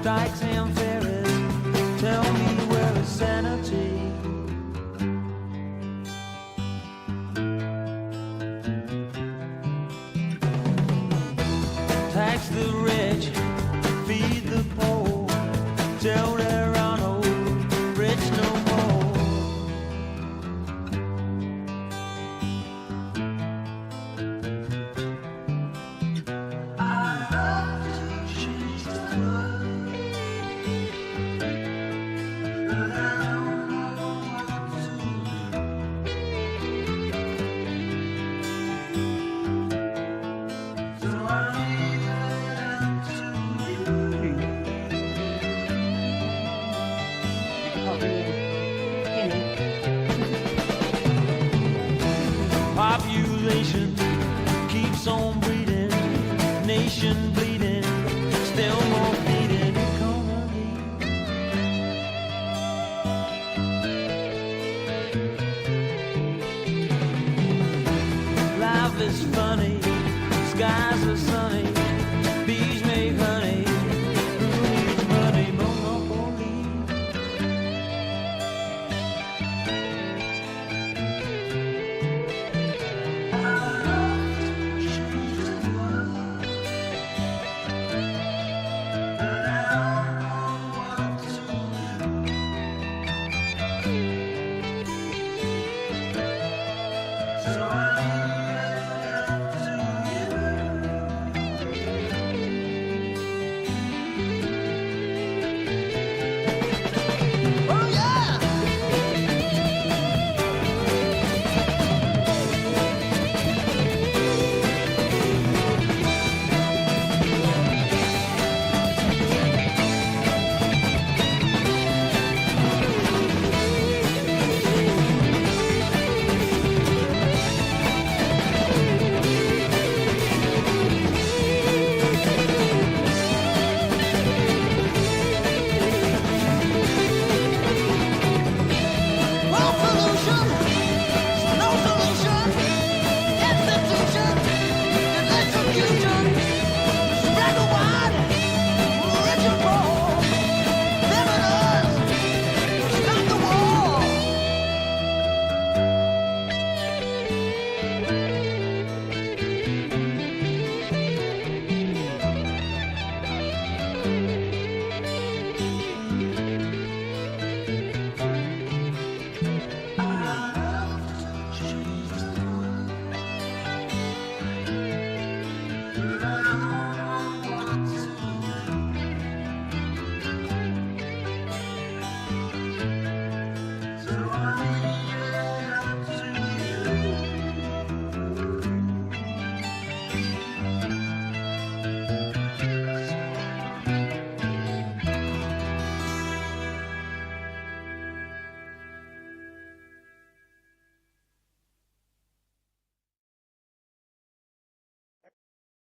dikes and ferries, tell me where is sanity? Tax the rich, feed the poor, till there are no rich no more. I love to change the world, but I don't know what to do. So I leave it up to you. Population keeps on breeding, nation bleeding, still more bleeding economy. Life is funny, skies are sunny, bees make honey, who needs money? Monopoly.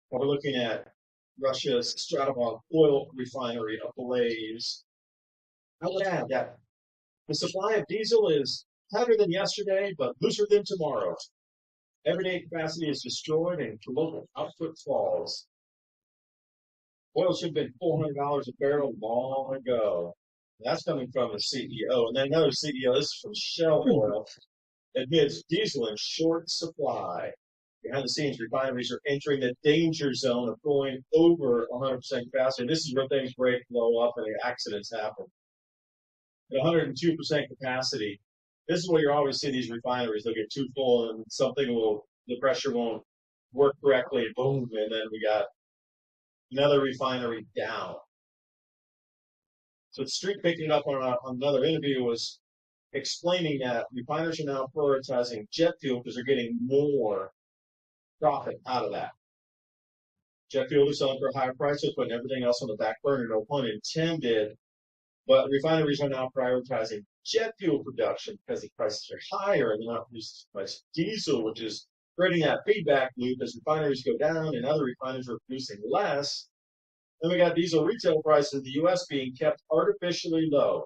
Well, we're looking at Russia's Stratovon oil refinery ablaze. I would add that the supply of diesel is tighter than yesterday, but looser than tomorrow. Everyday capacity is destroyed and global output falls. Oil should have been $400 a barrel long ago. That's coming from the CEO. And then another CEO, this is from Shell Oil, admits diesel in short supply. Behind the scenes, refineries are entering the danger zone of going over 100% capacity. This is where things break, blow up, and accidents happen. At 102% capacity, this is where you always see these refineries. They'll get too full and the pressure won't work correctly, boom, and then we got another refinery down. So Street picking up on another interview was explaining that refiners are now prioritizing jet fuel because they're getting more profit out of that. Jet fuel is selling for a higher price, so putting everything else on the back burner, no pun intended. But refineries are now prioritizing jet fuel production because the prices are higher and they're not producing as much diesel, which is creating that feedback loop as refineries go down and other refineries are producing less. Then we got diesel retail prices in the U.S. being kept artificially low.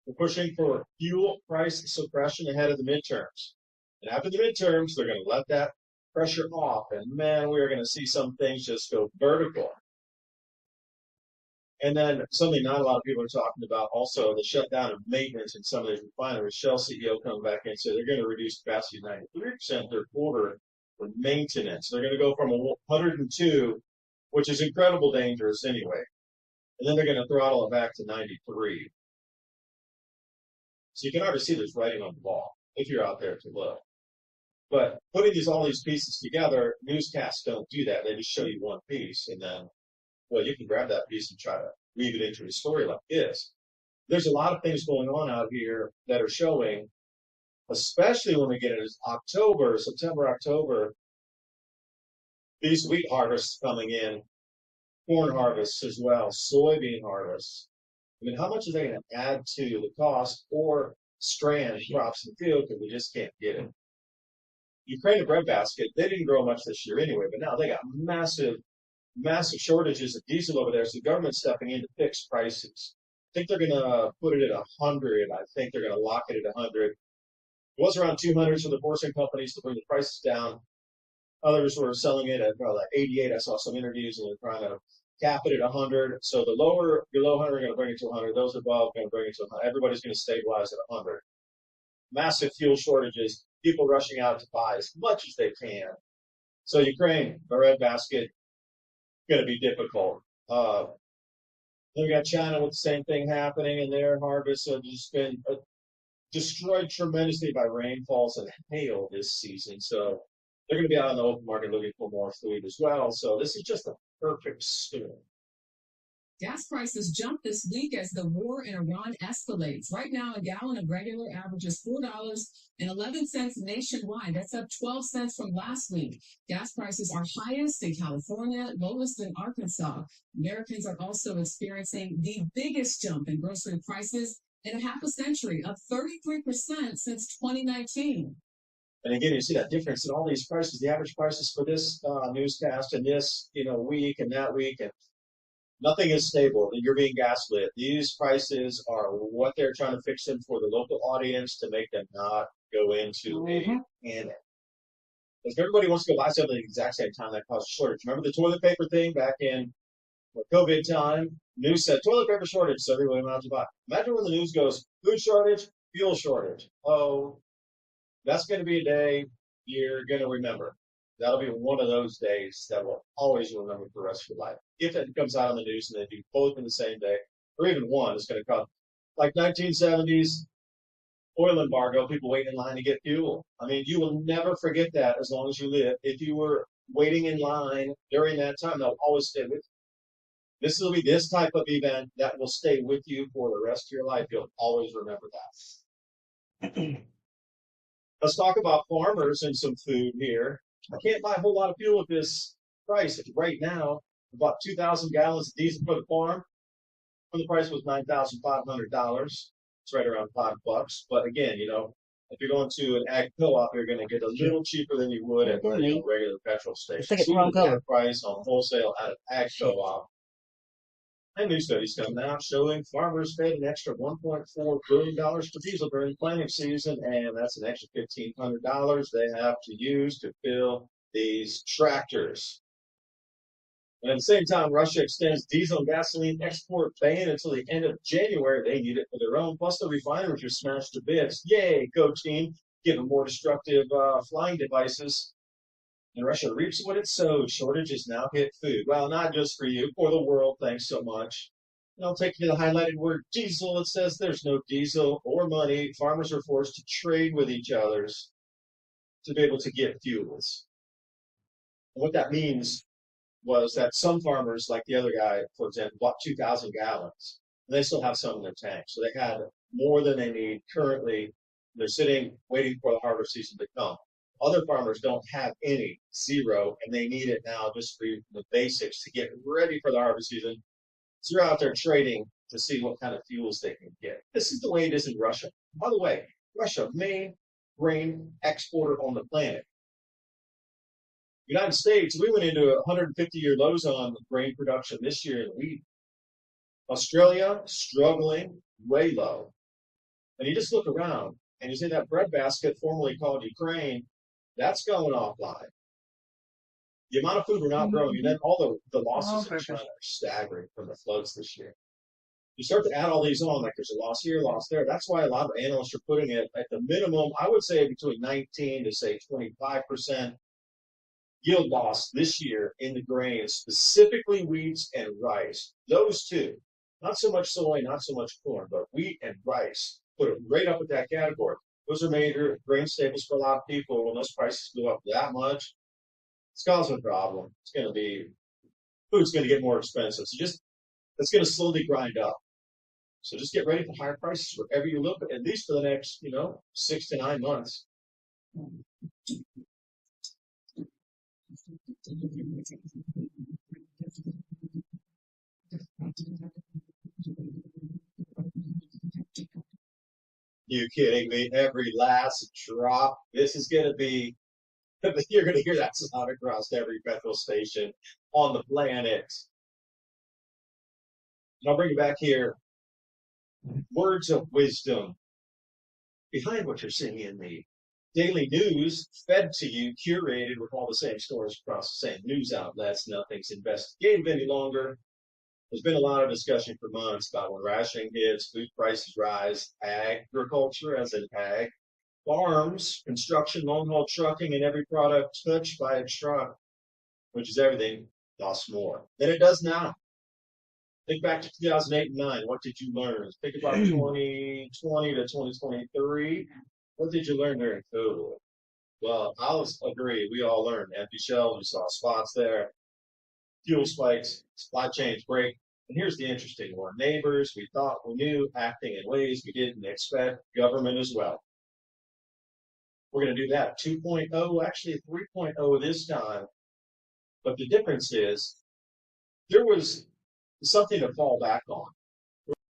We're pushing for fuel price suppression ahead of the midterms. And after the midterms, they're going to let that pressure off. And man, we are going to see some things just go vertical. And then something not a lot of people are talking about also the shutdown of maintenance in some of these refineries. Shell CEO coming back in and said they're going to reduce capacity 93% their quarter for maintenance. They're going to go from 102, which is incredible dangerous anyway. And then they're going to throttle it back to 93. So you can already see there's writing on the wall if you're out there to look. But putting all these pieces together, newscasts don't do that. They just show you one piece, and then, well, you can grab that piece and try to weave it into a story like this. There's a lot of things going on out here that are showing, especially when we get into October, September, October, these wheat harvests coming in, corn harvests as well, soybean harvests. I mean, how much is they going to add to the cost or strand crops in the field because we just can't get it? Ukraine breadbasket, they didn't grow much this year anyway, but now they got massive shortages of diesel over there. So the government's stepping in to fix prices. I think they're going to put it at 100. I think they're going to lock it at 100. It was around 200, so they're forcing companies to bring the prices down. Others were selling it at 88. I saw some interviews and they're trying to cap it at 100. So the lower, below 100 are going to bring it to 100. Those above are going to bring it to 100. Everybody's going to stabilize at 100. Massive fuel shortages, people rushing out to buy as much as they can. So Ukraine, breadbasket, going to be difficult. Then we got China with the same thing happening, and their harvests have just been destroyed tremendously by rainfalls and hail this season. So they're going to be out on the open market looking for more food as well. So this is just a perfect storm. Gas prices jump this week as the war in Iran escalates. Right now, a gallon of regular averages $4.11 nationwide. That's up 12 cents from last week. Gas prices are highest in California, lowest in Arkansas. Americans are also experiencing the biggest jump in grocery prices in a half a century, up 33% since 2019. And again, you see that difference in all these prices. The average prices for this newscast and this week and that week, and nothing is stable. You're being gaslit. These prices are what they're trying to fix them for the local audience to make them not go into a panic. Because everybody wants to go buy something at the exact same time, that causes shortage. Remember the toilet paper thing back in COVID time? News said toilet paper shortage, so everybody went out to buy. Imagine when the news goes food shortage, fuel shortage. Oh, that's going to be a day you're going to remember. That'll be one of those days that will always remember for the rest of your life. If it comes out on the news and they do both in the same day, or even one, it's going to come. Like 1970s oil embargo, people waiting in line to get fuel. I mean, you will never forget that as long as you live. If you were waiting in line during that time, they'll always stay with you. This will be this type of event that will stay with you for the rest of your life. You'll always remember that. Let's talk about farmers and some food here. I can't buy a whole lot of fuel at this price. Right now, about 2,000 gallons of diesel for the farm. When the price was $9,500, it's right around $5. But again, if you're going to an ag co-op, you're going to get a little cheaper than you would at a regular petrol station. It's like that price on wholesale at an ag co-op. And new studies coming out showing farmers paid an extra $1.4 billion for diesel during planting season, and that's an extra $1,500 they have to use to fill these tractors. And at the same time, Russia extends diesel and gasoline export ban until the end of January. They need it for their own. Plus, the refineries are smashed to bits. Yay, go team, giving more destructive flying devices. And Russia reaps what it sows. Shortages now hit food. Well, not just for you, for the world. Thanks so much. And I'll take you to the highlighted word diesel. It says there's no diesel or money. Farmers are forced to trade with each other to be able to get fuels. And what that means was that some farmers, like the other guy, for example, bought 2,000 gallons. And they still have some in their tank. So they had more than they need currently. They're sitting, waiting for the harvest season to come. Other farmers don't have any, zero, and they need it now just for the basics to get ready for the harvest season. So you're out there trading to see what kind of fuels they can get. This is the way it is in Russia. By the way, Russia, main grain exporter on the planet. United States, we went into 150-year lows on grain production this year in wheat. Australia, struggling, way low. And you just look around, and you see that breadbasket, formerly called Ukraine, that's going offline. The amount of food we're not growing, and then all the losses in perfect. China are staggering from the floods this year. You start to add all these on, like there's a loss here, loss there. That's why a lot of analysts are putting it at the minimum, I would say between 19 to say 25% yield loss this year in the grains, specifically wheats and rice. Those two, not so much soy, not so much corn, but wheat and rice. Put it right up with that category. Those are major grain staples for a lot of people. When those prices go up that much, it's causing a problem. It's going to be, food's going to get more expensive. So just, it's going to slowly grind up. So just get ready for higher prices wherever you look, at least for the next, 6 to 9 months. You kidding me? Every last drop. This is going to be, you're going to hear that sound across every petrol station on the planet. And I'll bring you back here. Words of wisdom behind what you're seeing in the daily news, fed to you, curated with all the same stories across the same news outlets. Nothing's investigative any longer. There's been a lot of discussion for months about when rationing hits, food prices rise, agriculture as in ag, farms, construction, long-haul trucking, and every product touched by a truck, which is everything, costs more than it does now. Think back to 2008 and 9. What did you learn? Think about 2020 to 2023. What did you learn during COVID? Well, I'll agree. We all learned empty shelves. We saw spots there, fuel spikes, supply chains break. And here's the interesting one. Neighbors we thought we knew, acting in ways we didn't expect, government as well. We're going to do that 2.0, actually 3.0 this time. But the difference is there was something to fall back on.